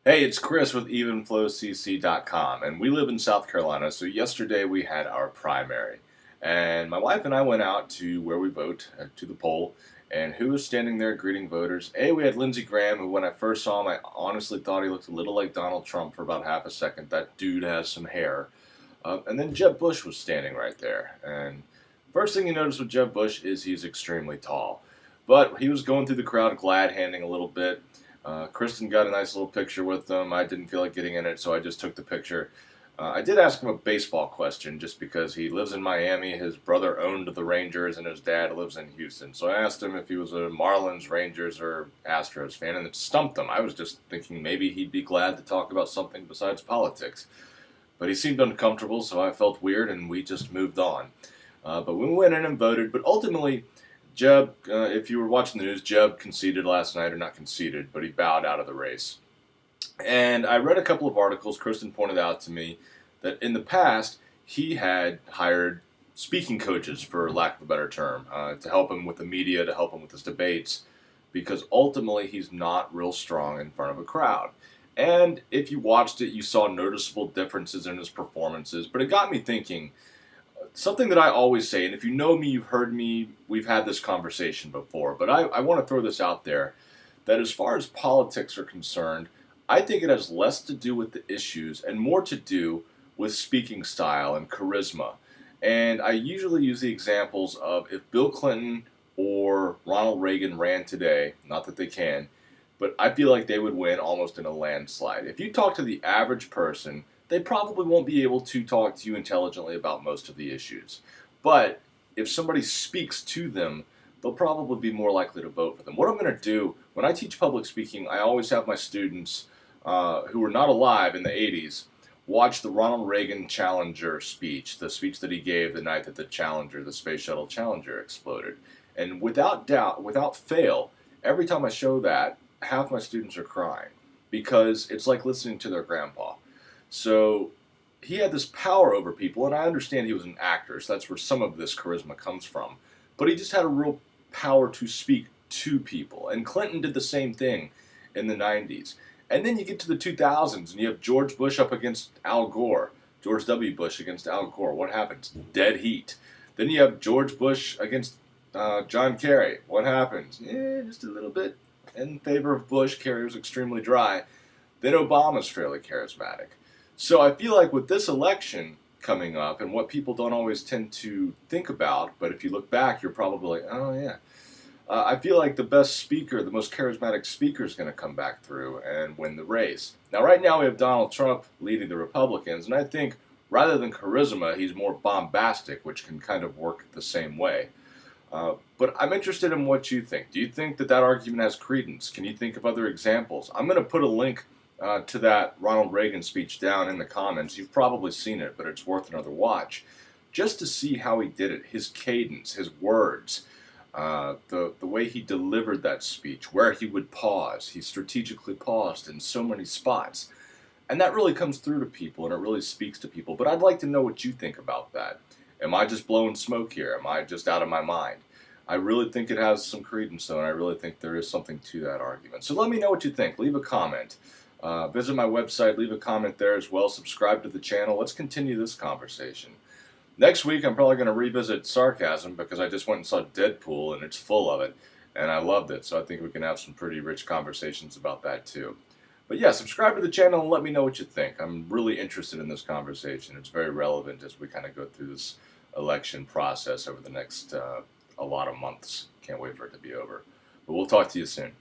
Hey, it's Chris with EvenFlowCC.com, and we live in South Carolina. So yesterday we had our primary, and my wife and I went out to where we vote, to the poll. And who was standing there greeting voters? We had Lindsey Graham, who when I first saw him, I honestly thought he looked a little like Donald Trump for about half a second. That dude has some hair. And then Jeb Bush was standing right there. And first thing you notice with Jeb Bush is he's extremely tall. But he was going through the crowd glad handing a little bit. Kristen got a nice little picture with them. I didn't feel like getting in it, so I just took the picture. I did ask him a baseball question just because he lives in Miami. His brother owned the Rangers, and his dad lives in Houston. So I asked him if he was a Marlins, Rangers, or Astros fan, and it stumped him. I was just thinking maybe he'd be glad to talk about something besides politics. But he seemed uncomfortable, so I felt weird, and we just moved on. But we went in and voted. But ultimately, Jeb, if you were watching the news, Jeb conceded last night, or not conceded, but he bowed out of the race. And I read a couple of articles. Kristen pointed out to me that in the past he had hired speaking coaches, for lack of a better term, to help him with the media, to help him with his debates, because ultimately he's not real strong in front of a crowd. And if you watched it, you saw noticeable differences in his performances. But it got me thinking something that I always say, and if you know me, you've heard me, we've had this conversation before, but I want to throw this out there that as far as politics are concerned, I think it has less to do with the issues and more to do with speaking style and charisma. And I usually use the examples of if Bill Clinton or Ronald Reagan ran today, not that they can, but I feel like they would win almost in a landslide. If you talk to the average person, they probably won't be able to talk to you intelligently about most of the issues. But if somebody speaks to them, they'll probably be more likely to vote for them. What I'm going to do when I teach public speaking, I always have my students who were not alive in the 80s watch the Ronald Reagan Challenger speech, the speech that he gave the night that the Challenger, the Space Shuttle Challenger, exploded. And without doubt, without fail, every time I show that, half my students are crying because it's like listening to their grandpa. So he had this power over people, and I understand he was an actor, so that's where some of this charisma comes from. But he just had a real power to speak to people. And Clinton did the same thing in the 90s. And then you get to the 2000s, and you have George Bush up against Al Gore. George W. Bush against Al Gore. What happens? Dead heat. Then you have George Bush against John Kerry. What happens? Just a little bit in favor of Bush. Kerry was extremely dry. Then Obama's fairly charismatic. So I feel like with this election coming up, and what people don't always tend to think about, but if you look back, you're probably like, oh yeah. I feel like the best speaker, the most charismatic speaker, is going to come back through and win the race. Now, right now, we have Donald Trump leading the Republicans, and I think rather than charisma, he's more bombastic, which can kind of work the same way. But I'm interested in what you think. Do you think that that argument has credence? Can you think of other examples? I'm going to put a link to that Ronald Reagan speech down in the comments. You've probably seen it, but it's worth another watch just to see how he did it, his cadence, his words, the way he delivered that speech, where he would pause. He strategically paused in so many spots. And that really comes through to people, and it really speaks to people. But I'd like to know what you think about that. Am I just blowing smoke here? Am I just out of my mind? I really think it has some credence, though, and I really think there is something to that argument. So let me know what you think. Leave a comment. Visit my website, leave a comment there as well. Subscribe to the channel. Let's continue this conversation. Next week, I'm probably going to revisit sarcasm because I just went and saw Deadpool, and it's full of it, and I loved it. So I think we can have some pretty rich conversations about that, too. But yeah, subscribe to the channel and let me know what you think. I'm really interested in this conversation. It's very relevant as we kind of go through this election process over the next a lot of months. Can't wait for it to be over. But we'll talk to you soon.